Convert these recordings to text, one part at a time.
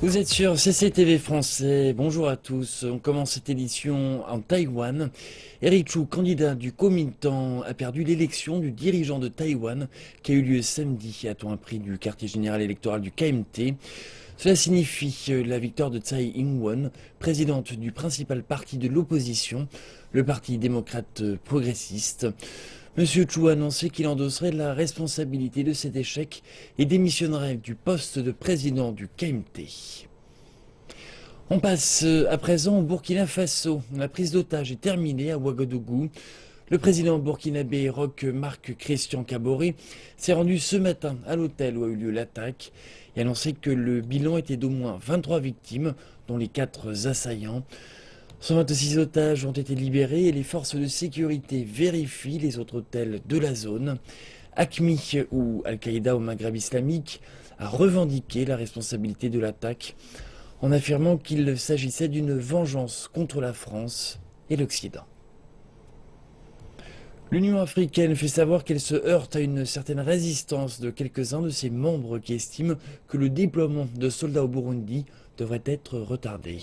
Vous êtes sur CCTV français, bonjour à tous. On commence cette édition en Taïwan. Eric Chu, candidat du Kuomintang, a perdu l'élection du dirigeant de Taïwan qui a eu lieu samedi, a-t-on appris du quartier général électoral du KMT. Cela signifie la victoire de Tsai Ing-wen, présidente du principal parti de l'opposition, le Parti démocrate progressiste. Monsieur Chu a annoncé qu'il endosserait la responsabilité de cet échec et démissionnerait du poste de président du KMT. On passe à présent au Burkina Faso. La prise d'otage est terminée à Ouagadougou. Le président burkinabé Roch Marc Christian Kaboré s'est rendu ce matin à l'hôtel où a eu lieu l'attaque et a annoncé que le bilan était d'au moins 23 victimes, dont les 4 assaillants. 126 otages ont été libérés et les forces de sécurité vérifient les autres hôtels de la zone. AQMI, ou Al-Qaïda au Maghreb islamique, a revendiqué la responsabilité de l'attaque en affirmant qu'il s'agissait d'une vengeance contre la France et l'Occident. L'Union africaine fait savoir qu'elle se heurte à une certaine résistance de quelques-uns de ses membres qui estiment que le déploiement de soldats au Burundi devrait être retardé.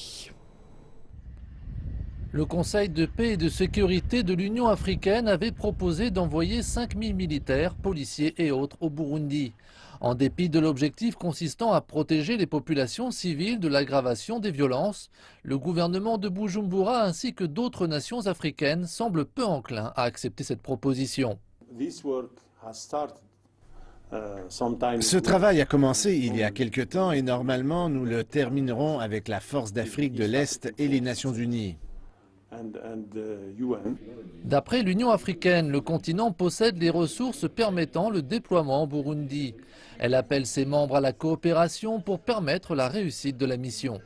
Le Conseil de paix et de sécurité de l'Union africaine avait proposé d'envoyer 5000 militaires, policiers et autres au Burundi, en dépit de l'objectif consistant à protéger les populations civiles de l'aggravation des violences. Le gouvernement de Bujumbura ainsi que d'autres nations africaines semblent peu enclins à accepter cette proposition. Ce travail a commencé il y a quelque temps et normalement nous le terminerons avec la Force d'Afrique de l'Est et les Nations Unies. D'après l'Union africaine, le continent possède les ressources permettant le déploiement au Burundi. Elle appelle ses membres à la coopération pour permettre la réussite de la mission.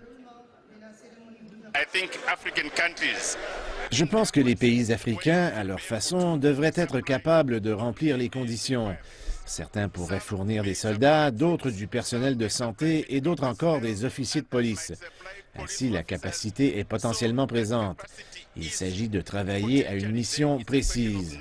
Je pense que les pays africains, à leur façon, devraient être capables de remplir les conditions. Certains pourraient fournir des soldats, d'autres du personnel de santé et d'autres encore des officiers de police. Ainsi, la capacité est potentiellement présente. Il s'agit de travailler à une mission précise.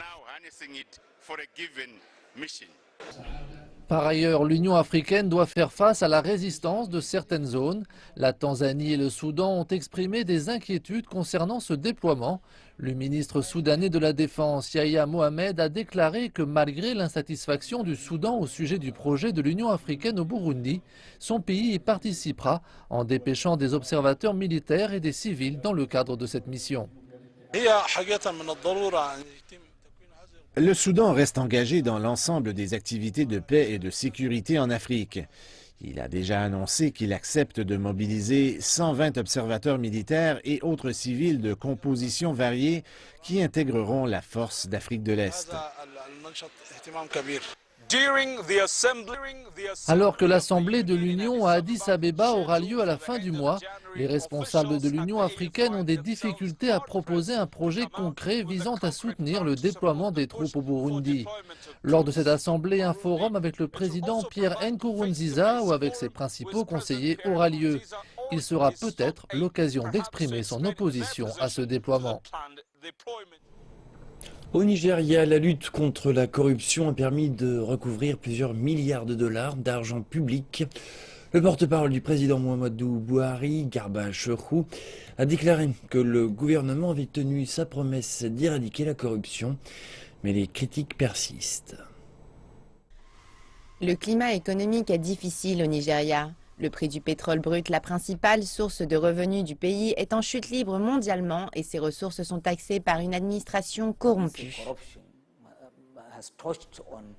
Par ailleurs, l'Union africaine doit faire face à la résistance de certaines zones. La Tanzanie et le Soudan ont exprimé des inquiétudes concernant ce déploiement. Le ministre soudanais de la Défense, Yahya Mohamed, a déclaré que malgré l'insatisfaction du Soudan au sujet du projet de l'Union africaine au Burundi, son pays y participera en dépêchant des observateurs militaires et des civils dans le cadre de cette mission. Le Soudan reste engagé dans l'ensemble des activités de paix et de sécurité en Afrique. Il a déjà annoncé qu'il accepte de mobiliser 120 observateurs militaires et autres civils de compositions variées qui intégreront la force d'Afrique de l'Est. Alors que l'Assemblée de l'Union à Addis Abeba aura lieu à la fin du mois, les responsables de l'Union africaine ont des difficultés à proposer un projet concret visant à soutenir le déploiement des troupes au Burundi. Lors de cette assemblée, un forum avec le président Pierre Nkurunziza ou avec ses principaux conseillers aura lieu. Il sera peut-être l'occasion d'exprimer son opposition à ce déploiement. Au Nigeria, la lutte contre la corruption a permis de recouvrir plusieurs milliards de dollars d'argent public. Le porte-parole du président Muhammadu Buhari, Garba Shehu, a déclaré que le gouvernement avait tenu sa promesse d'éradiquer la corruption, mais les critiques persistent. Le climat économique est difficile au Nigeria. Le prix du pétrole brut, la principale source de revenus du pays, est en chute libre mondialement et ses ressources sont taxées par une administration corrompue.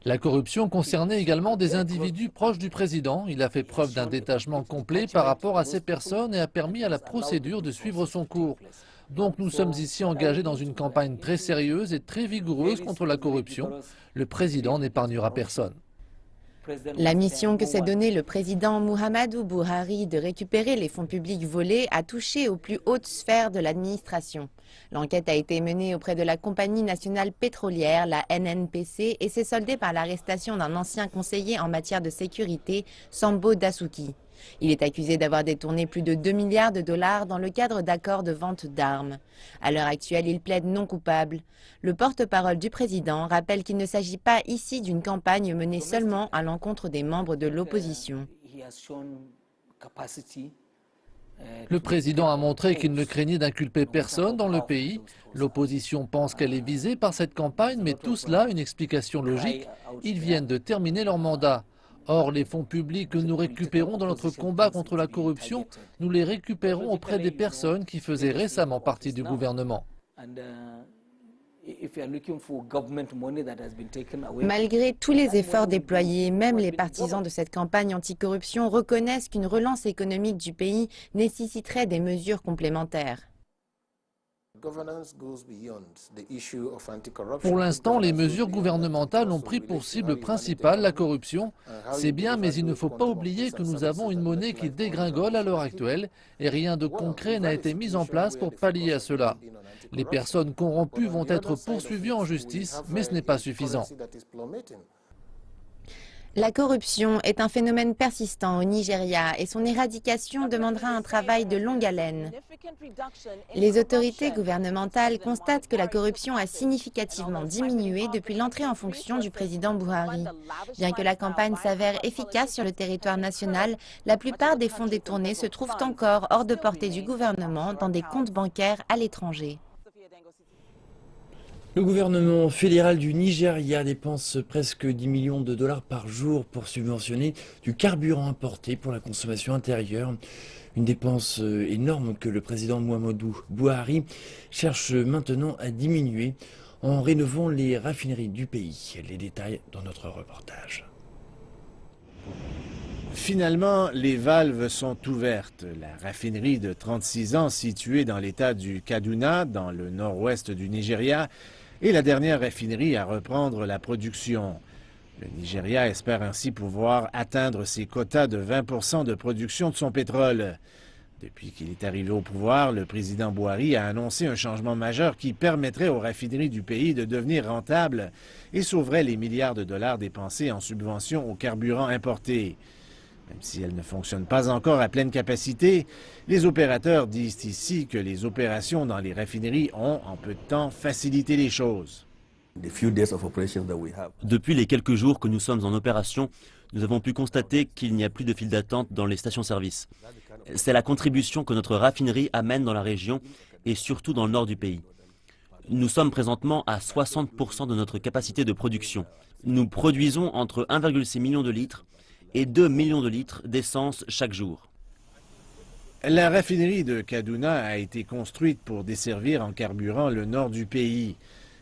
La corruption concernait également des individus proches du président. Il a fait preuve d'un détachement complet par rapport à ces personnes et a permis à la procédure de suivre son cours. Donc nous sommes ici engagés dans une campagne très sérieuse et très vigoureuse contre la corruption. Le président n'épargnera personne. La mission que s'est donnée le président Muhammadu Buhari de récupérer les fonds publics volés a touché aux plus hautes sphères de l'administration. L'enquête a été menée auprès de la compagnie nationale pétrolière, la NNPC, et s'est soldée par l'arrestation d'un ancien conseiller en matière de sécurité, Sambo Dasuki. Il est accusé d'avoir détourné plus de 2 milliards de dollars dans le cadre d'accords de vente d'armes. À l'heure actuelle, il plaide non coupable. Le porte-parole du président rappelle qu'il ne s'agit pas ici d'une campagne menée seulement à l'encontre des membres de l'opposition. Le président a montré qu'il ne craignait d'inculper personne dans le pays. L'opposition pense qu'elle est visée par cette campagne, mais tout cela a une explication logique. Ils viennent de terminer leur mandat. Or, les fonds publics que nous récupérons dans notre combat contre la corruption, nous les récupérons auprès des personnes qui faisaient récemment partie du gouvernement. Malgré tous les efforts déployés, même les partisans de cette campagne anticorruption reconnaissent qu'une relance économique du pays nécessiterait des mesures complémentaires. Pour l'instant, les mesures gouvernementales ont pris pour cible principale la corruption. C'est bien, mais il ne faut pas oublier que nous avons une monnaie qui dégringole à l'heure actuelle et rien de concret n'a été mis en place pour pallier à cela. Les personnes corrompues vont être poursuivies en justice, mais ce n'est pas suffisant. La corruption est un phénomène persistant au Nigeria et son éradication demandera un travail de longue haleine. Les autorités gouvernementales constatent que la corruption a significativement diminué depuis l'entrée en fonction du président Buhari. Bien que la campagne s'avère efficace sur le territoire national, la plupart des fonds détournés se trouvent encore hors de portée du gouvernement dans des comptes bancaires à l'étranger. Le gouvernement fédéral du Nigeria dépense presque 10 millions de dollars par jour pour subventionner du carburant importé pour la consommation intérieure. Une dépense énorme que le président Muhammadu Buhari cherche maintenant à diminuer en rénovant les raffineries du pays. Les détails dans notre reportage. Finalement, les valves sont ouvertes. La raffinerie de 36 ans située dans l'état du Kaduna, dans le nord-ouest du Nigeria, est la dernière raffinerie à reprendre la production. Le Nigeria espère ainsi pouvoir atteindre ses quotas de 20% de production de son pétrole. Depuis qu'il est arrivé au pouvoir, le président Buhari a annoncé un changement majeur qui permettrait aux raffineries du pays de devenir rentables et sauverait les milliards de dollars dépensés en subventions aux carburants importés. Même si elles ne fonctionnent pas encore à pleine capacité, les opérateurs disent ici que les opérations dans les raffineries ont, en peu de temps, facilité les choses. Depuis les quelques jours que nous sommes en opération, nous avons pu constater qu'il n'y a plus de file d'attente dans les stations-service. C'est la contribution que notre raffinerie amène dans la région et surtout dans le nord du pays. Nous sommes présentement à 60% de notre capacité de production. Nous produisons entre 1,6 million de litres et 2 millions de litres d'essence chaque jour. La raffinerie de Kaduna a été construite pour desservir en carburant le nord du pays.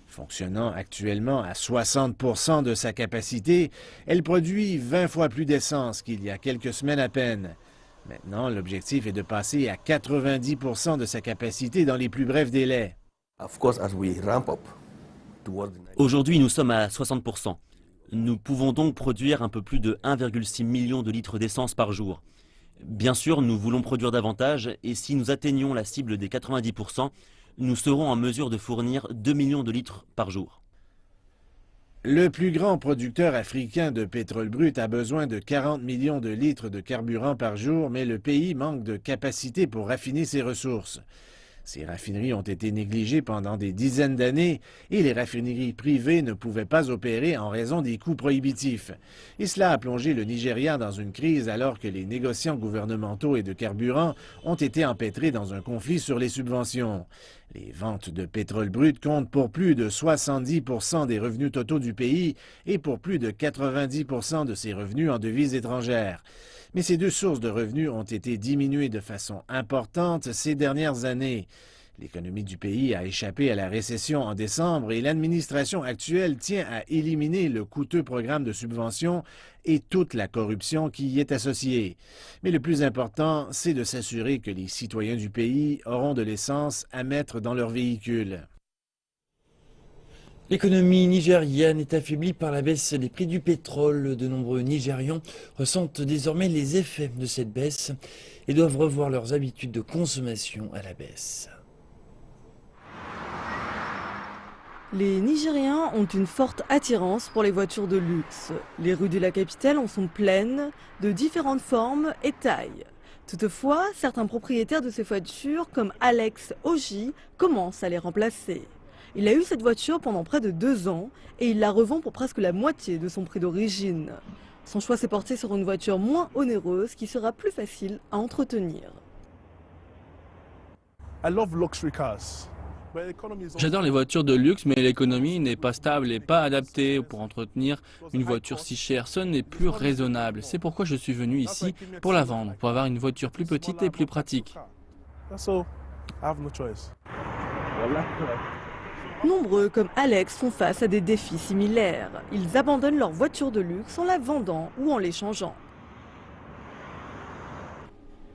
Fonctionnant actuellement à 60% de sa capacité, elle produit 20 fois plus d'essence qu'il y a quelques semaines à peine. Maintenant, l'objectif est de passer à 90% de sa capacité dans les plus brefs délais. Aujourd'hui, nous sommes à 60%. Nous pouvons donc produire un peu plus de 1,6 million de litres d'essence par jour. Bien sûr, nous voulons produire davantage et si nous atteignons la cible des 90%, nous serons en mesure de fournir 2 millions de litres par jour. Le plus grand producteur africain de pétrole brut a besoin de 40 millions de litres de carburant par jour, mais le pays manque de capacité pour raffiner ses ressources. Ces raffineries ont été négligées pendant des dizaines d'années et les raffineries privées ne pouvaient pas opérer en raison des coûts prohibitifs. Et cela a plongé le Nigeria dans une crise alors que les négociants gouvernementaux et de carburant ont été empêtrés dans un conflit sur les subventions. Les ventes de pétrole brut comptent pour plus de 70% des revenus totaux du pays et pour plus de 90% de ses revenus en devises étrangères. Mais ces deux sources de revenus ont été diminuées de façon importante ces dernières années. L'économie du pays a échappé à la récession en décembre et l'administration actuelle tient à éliminer le coûteux programme de subvention et toute la corruption qui y est associée. Mais le plus important, c'est de s'assurer que les citoyens du pays auront de l'essence à mettre dans leurs véhicules. L'économie nigériane est affaiblie par la baisse des prix du pétrole. De nombreux Nigérians ressentent désormais les effets de cette baisse et doivent revoir leurs habitudes de consommation à la baisse. Les Nigériens ont une forte attirance pour les voitures de luxe. Les rues de la capitale en sont pleines, de différentes formes et tailles. Toutefois, certains propriétaires de ces voitures, comme Alex Oji, commencent à les remplacer. Il a eu cette voiture pendant près de 2 ans et il la revend pour presque la moitié de son prix d'origine. Son choix s'est porté sur une voiture moins onéreuse qui sera plus facile à entretenir. J'adore les voitures de luxe, mais l'économie n'est pas stable et pas adaptée pour entretenir une voiture si chère. Ce n'est plus raisonnable. C'est pourquoi je suis venu ici pour la vendre, pour avoir une voiture plus petite et plus pratique. Nombreux comme Alex font face à des défis similaires. Ils abandonnent leur voiture de luxe en la vendant ou en l'échangeant.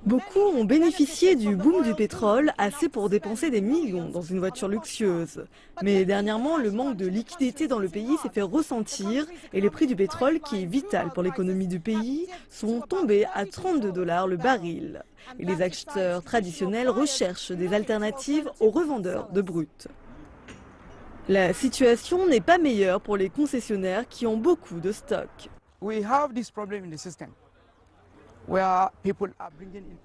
Beaucoup ont bénéficié du boom du pétrole, assez pour dépenser des millions dans une voiture luxueuse. Mais dernièrement, le manque de liquidité dans le pays s'est fait ressentir et les prix du pétrole, qui est vital pour l'économie du pays, sont tombés à 32 $ le baril. Et les acheteurs traditionnels recherchent des alternatives aux revendeurs de brut. La situation n'est pas meilleure pour les concessionnaires qui ont beaucoup de stocks.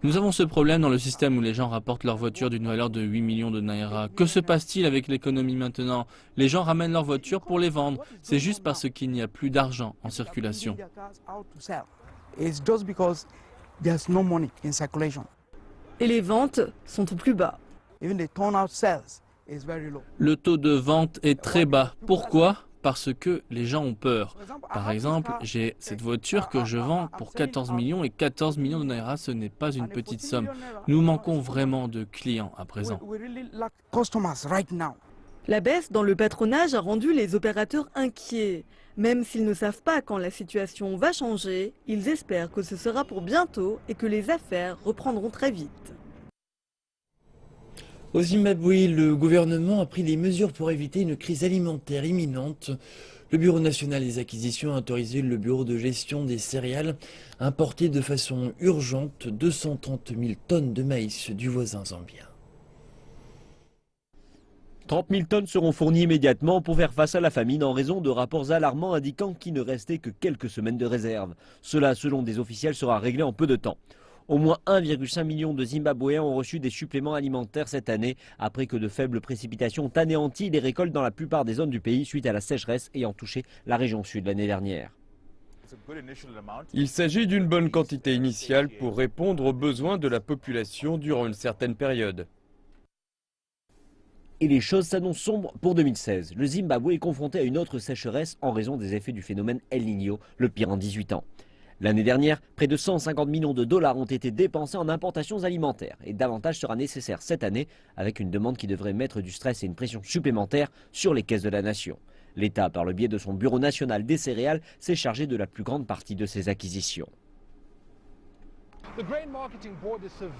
Nous avons ce problème dans le système où les gens rapportent leur voiture d'une valeur de 8 millions de naira. Que se passe-t-il avec l'économie maintenant? Les gens ramènent leurs voitures pour les vendre. C'est juste parce qu'il n'y a plus d'argent en circulation. Et les ventes sont au plus bas. Le taux de vente est très bas. Pourquoi? Parce que les gens ont peur. Par exemple, j'ai cette voiture que je vends pour 14 millions et 14 millions de naira, ce n'est pas une petite somme. Nous manquons vraiment de clients à présent. La baisse dans le patronage a rendu les opérateurs inquiets. Même s'ils ne savent pas quand la situation va changer, ils espèrent que ce sera pour bientôt et que les affaires reprendront très vite. Au Zimbabwe, le gouvernement a pris des mesures pour éviter une crise alimentaire imminente. Le Bureau national des acquisitions a autorisé le bureau de gestion des céréales à importer de façon urgente 230 000 tonnes de maïs du voisin zambien. 30 000 tonnes seront fournies immédiatement pour faire face à la famine en raison de rapports alarmants indiquant qu'il ne restait que quelques semaines de réserve. Cela, selon des officiels, sera réglé en peu de temps. Au moins 1,5 million de Zimbabwéens ont reçu des suppléments alimentaires cette année, après que de faibles précipitations ont anéanti les récoltes dans la plupart des zones du pays suite à la sécheresse ayant touché la région sud l'année dernière. Il s'agit d'une bonne quantité initiale pour répondre aux besoins de la population durant une certaine période. Et les choses s'annoncent sombres pour 2016. Le Zimbabwe est confronté à une autre sécheresse en raison des effets du phénomène El Niño, le pire en 18 ans. L'année dernière, près de 150 millions de dollars ont été dépensés en importations alimentaires et davantage sera nécessaire cette année avec une demande qui devrait mettre du stress et une pression supplémentaire sur les caisses de la nation. L'État, par le biais de son Bureau national des céréales, s'est chargé de la plus grande partie de ces acquisitions.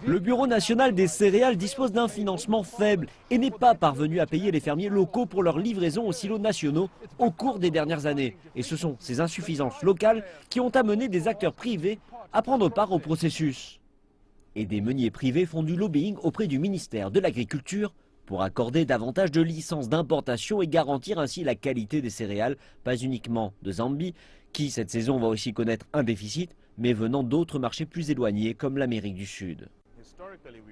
Le Bureau national des céréales dispose d'un financement faible et n'est pas parvenu à payer les fermiers locaux pour leur livraison aux silos nationaux au cours des dernières années. Et ce sont ces insuffisances locales qui ont amené des acteurs privés à prendre part au processus. Et des meuniers privés font du lobbying auprès du ministère de l'Agriculture pour accorder davantage de licences d'importation et garantir ainsi la qualité des céréales, pas uniquement de Zambie, qui cette saison va aussi connaître un déficit, mais venant d'autres marchés plus éloignés comme l'Amérique du Sud.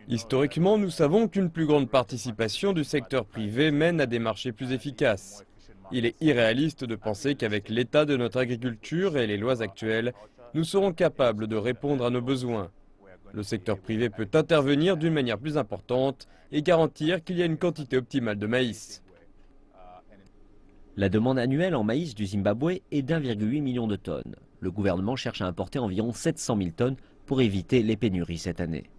Historiquement, nous savons qu'une plus grande participation du secteur privé mène à des marchés plus efficaces. Il est irréaliste de penser qu'avec l'état de notre agriculture et les lois actuelles, nous serons capables de répondre à nos besoins. Le secteur privé peut intervenir d'une manière plus importante et garantir qu'il y a une quantité optimale de maïs. La demande annuelle en maïs du Zimbabwe est d'1,8 million de tonnes. Le gouvernement cherche à importer environ 700 000 tonnes pour éviter les pénuries cette année.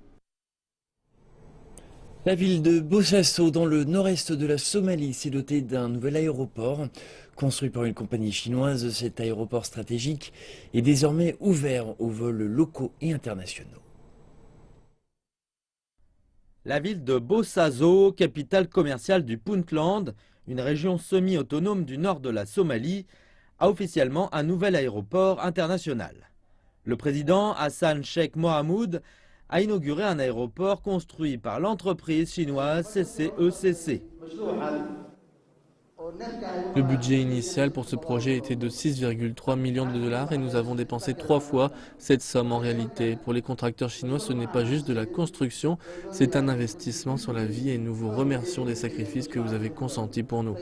La ville de Bosaso, dans le nord-est de la Somalie, s'est dotée d'un nouvel aéroport. Construit par une compagnie chinoise, cet aéroport stratégique est désormais ouvert aux vols locaux et internationaux. La ville de Bosaso, capitale commerciale du Puntland, une région semi-autonome du nord de la Somalie, a officiellement un nouvel aéroport international. Le président Hassan Sheikh Mohamud a inauguré un aéroport construit par l'entreprise chinoise CCECC. Le budget initial pour ce projet était de 6,3 millions de dollars et nous avons dépensé 3 fois cette somme en réalité. Pour les contracteurs chinois, ce n'est pas juste de la construction, c'est un investissement sur la vie et nous vous remercions des sacrifices que vous avez consentis pour nous.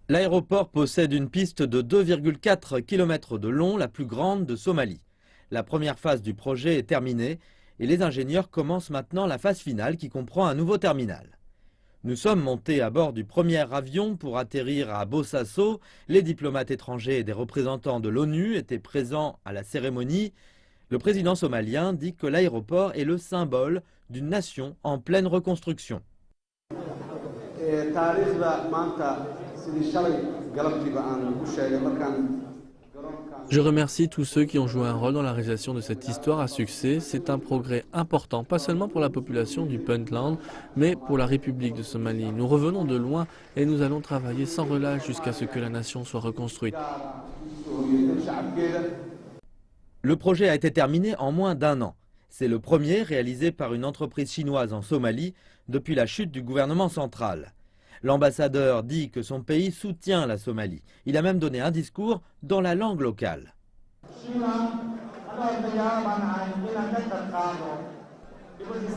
L'aéroport possède une piste de 2,4 km de long, la plus grande de Somalie. La première phase du projet est terminée et les ingénieurs commencent maintenant la phase finale qui comprend un nouveau terminal. Nous sommes montés à bord du premier avion pour atterrir à Bosaso. Les diplomates étrangers et des représentants de l'ONU étaient présents à la cérémonie. Le président somalien dit que l'aéroport est le symbole d'une nation en pleine reconstruction. Je remercie tous ceux qui ont joué un rôle dans la réalisation de cette histoire à succès. C'est un progrès important, pas seulement pour la population du Puntland, mais pour la République de Somalie. Nous revenons de loin et nous allons travailler sans relâche jusqu'à ce que la nation soit reconstruite. Le projet a été terminé en moins d'1 an. C'est le premier réalisé par une entreprise chinoise en Somalie depuis la chute du gouvernement central. L'ambassadeur dit que son pays soutient la Somalie. Il a même donné un discours dans la langue locale.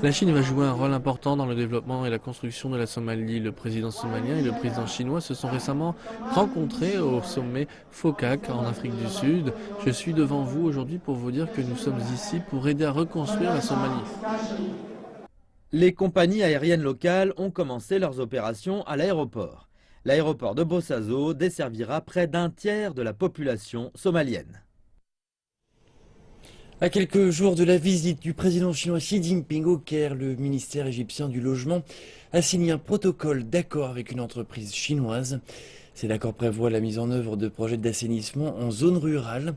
La Chine va jouer un rôle important dans le développement et la construction de la Somalie. Le président somalien et le président chinois se sont récemment rencontrés au sommet FOCAC en Afrique du Sud. Je suis devant vous aujourd'hui pour vous dire que nous sommes ici pour aider à reconstruire la Somalie. Les compagnies aériennes locales ont commencé leurs opérations à l'aéroport. L'aéroport de Bosaso desservira près d'1 tiers de la population somalienne. À quelques jours de la visite du président chinois Xi Jinping au Caire, le ministère égyptien du Logement a signé un protocole d'accord avec une entreprise chinoise. Cet accord prévoit la mise en œuvre de projets d'assainissement en zone rurale.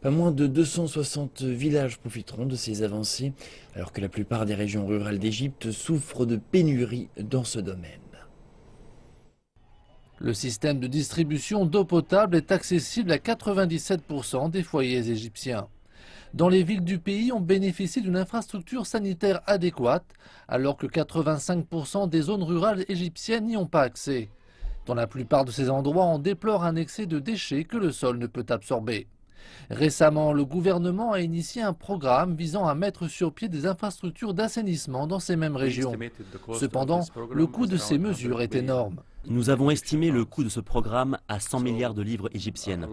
Pas moins de 260 villages profiteront de ces avancées, alors que la plupart des régions rurales d'Égypte souffrent de pénurie dans ce domaine. Le système de distribution d'eau potable est accessible à 97% des foyers égyptiens. Dans les villes du pays, on bénéficie d'une infrastructure sanitaire adéquate, alors que 85% des zones rurales égyptiennes n'y ont pas accès. Dans la plupart de ces endroits, on déplore un excès de déchets que le sol ne peut absorber. Récemment, le gouvernement a initié un programme visant à mettre sur pied des infrastructures d'assainissement dans ces mêmes régions. Cependant, le coût de ces mesures est énorme. Nous avons estimé le coût de ce programme à 100 milliards de livres égyptiennes.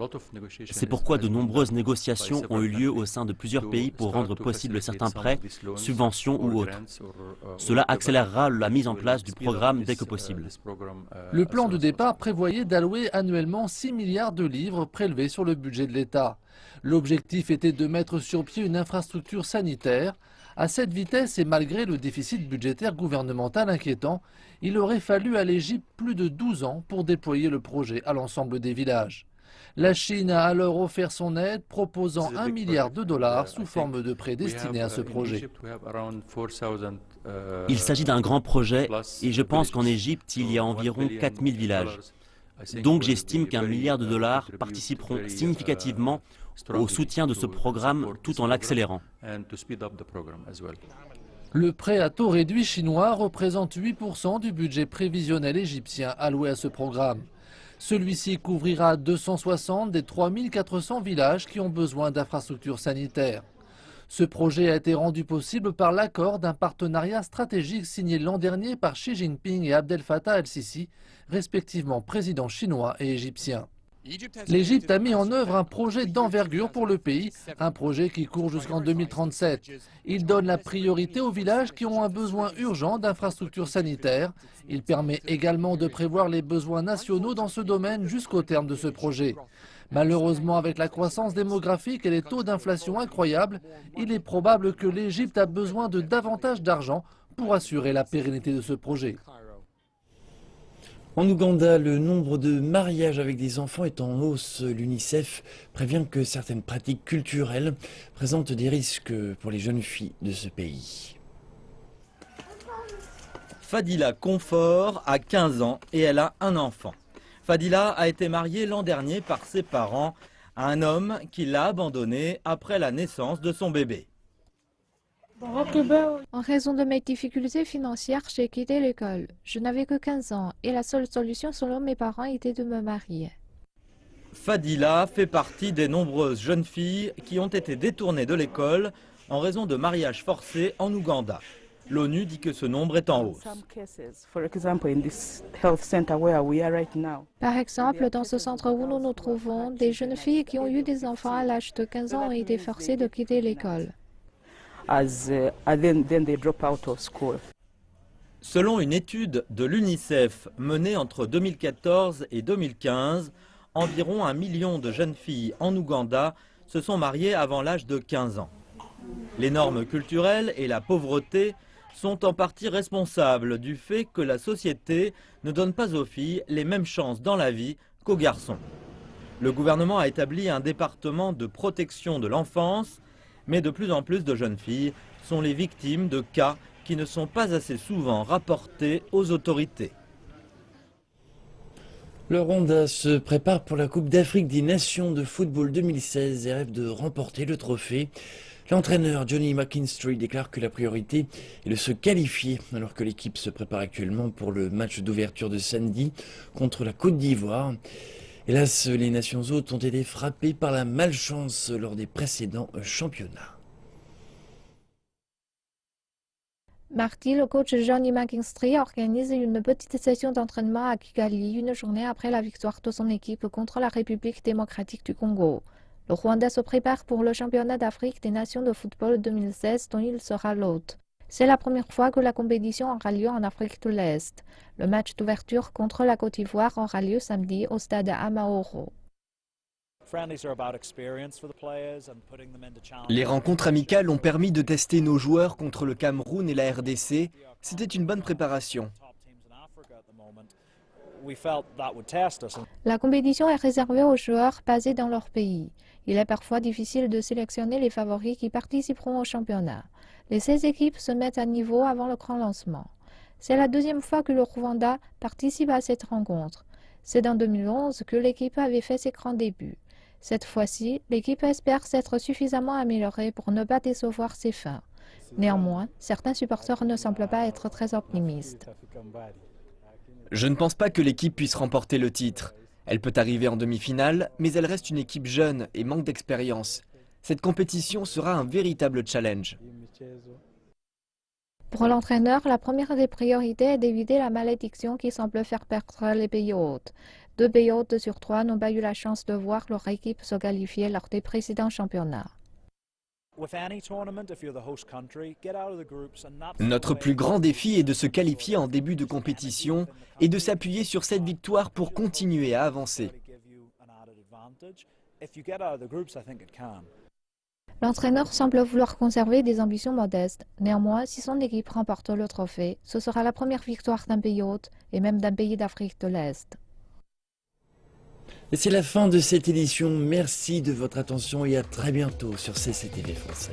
C'est pourquoi de nombreuses négociations ont eu lieu au sein de plusieurs pays pour rendre possible certains prêts, subventions ou autres. Cela accélérera la mise en place du programme dès que possible. Le plan de départ prévoyait d'allouer annuellement 6 milliards de livres prélevés sur le budget de l'État. L'objectif était de mettre sur pied une infrastructure sanitaire. À cette vitesse et malgré le déficit budgétaire gouvernemental inquiétant, il aurait fallu à l'Égypte plus de 12 ans pour déployer le projet à l'ensemble des villages. La Chine a alors offert son aide, proposant $1 milliard sous forme de prêts destinés à ce projet. Il s'agit d'un grand projet et je pense qu'en Égypte, il y a environ 4000 villages. Donc j'estime qu'$1 milliard participeront significativement au soutien de ce programme tout en l'accélérant. Le prêt à taux réduit chinois représente 8% du budget prévisionnel égyptien alloué à ce programme. Celui-ci couvrira 260 des 3400 villages qui ont besoin d'infrastructures sanitaires. Ce projet a été rendu possible par l'accord d'un partenariat stratégique signé l'an dernier par Xi Jinping et Abdel Fattah el-Sisi, respectivement présidents chinois et égyptiens. L'Égypte a mis en œuvre un projet d'envergure pour le pays, un projet qui court jusqu'en 2037. Il donne la priorité aux villages qui ont un besoin urgent d'infrastructures sanitaires. Il permet également de prévoir les besoins nationaux dans ce domaine jusqu'au terme de ce projet. Malheureusement, avec la croissance démographique et les taux d'inflation incroyables, il est probable que l'Égypte a besoin de davantage d'argent pour assurer la pérennité de ce projet. En Ouganda, le nombre de mariages avec des enfants est en hausse. L'UNICEF prévient que certaines pratiques culturelles présentent des risques pour les jeunes filles de ce pays. Fadila Confort a 15 ans et elle a un enfant. Fadila a été mariée l'an dernier par ses parents à un homme qui l'a abandonnée après la naissance de son bébé. En raison de mes difficultés financières, j'ai quitté l'école. Je n'avais que 15 ans et la seule solution selon mes parents était de me marier. Fadila fait partie des nombreuses jeunes filles qui ont été détournées de l'école en raison de mariages forcés en Ouganda. L'ONU dit que ce nombre est en hausse. Par exemple, dans ce centre où nous nous trouvons, des jeunes filles qui ont eu des enfants à l'âge de 15 ans ont été forcées de quitter l'école. Selon une étude de l'UNICEF menée entre 2014 et 2015, environ 1 million de jeunes filles en Ouganda se sont mariées avant l'âge de 15 ans. Les normes culturelles et la pauvreté sont en partie responsables du fait que la société ne donne pas aux filles les mêmes chances dans la vie qu'aux garçons. Le gouvernement a établi un département de protection de l'enfance, mais de plus en plus de jeunes filles sont les victimes de cas qui ne sont pas assez souvent rapportés aux autorités. Le Rwanda se prépare pour la Coupe d'Afrique des Nations de football 2016 et rêve de remporter le trophée. L'entraîneur Johnny McKinstry déclare que la priorité est de se qualifier alors que l'équipe se prépare actuellement pour le match d'ouverture de samedi contre la Côte d'Ivoire. Hélas, les nations hôtes ont été frappées par la malchance lors des précédents championnats. Mardi, le coach Johnny McKinstry organise une petite session d'entraînement à Kigali, une journée après la victoire de son équipe contre la République démocratique du Congo. Le Rwanda se prépare pour le championnat d'Afrique des Nations de football 2016 dont il sera l'hôte. C'est la première fois que la compétition aura lieu en Afrique de l'Est. Le match d'ouverture contre la Côte d'Ivoire aura lieu samedi au stade Amahoro. Les rencontres amicales ont permis de tester nos joueurs contre le Cameroun et la RDC. C'était une bonne préparation. La compétition est réservée aux joueurs basés dans leur pays. Il est parfois difficile de sélectionner les favoris qui participeront au championnat. Les 16 équipes se mettent à niveau avant le grand lancement. C'est la deuxième fois que le Rwanda participe à cette rencontre. C'est en 2011 que l'équipe avait fait ses grands débuts. Cette fois-ci, l'équipe espère s'être suffisamment améliorée pour ne pas décevoir ses fans. Néanmoins, certains supporters ne semblent pas être très optimistes. Je ne pense pas que l'équipe puisse remporter le titre. Elle peut arriver en demi-finale, mais elle reste une équipe jeune et manque d'expérience. Cette compétition sera un véritable challenge. Pour l'entraîneur, la première des priorités est d'éviter la malédiction qui semble faire perdre les pays hôtes. 2 pays hôtes sur 3 n'ont pas eu la chance de voir leur équipe se qualifier lors des précédents championnats. Notre plus grand défi est de se qualifier en début de compétition et de s'appuyer sur cette victoire pour continuer à avancer. L'entraîneur semble vouloir conserver des ambitions modestes. Néanmoins, si son équipe remporte le trophée, ce sera la première victoire d'un pays hôte et même d'un pays d'Afrique de l'Est. Et c'est la fin de cette édition. Merci de votre attention et à très bientôt sur CCTV Français.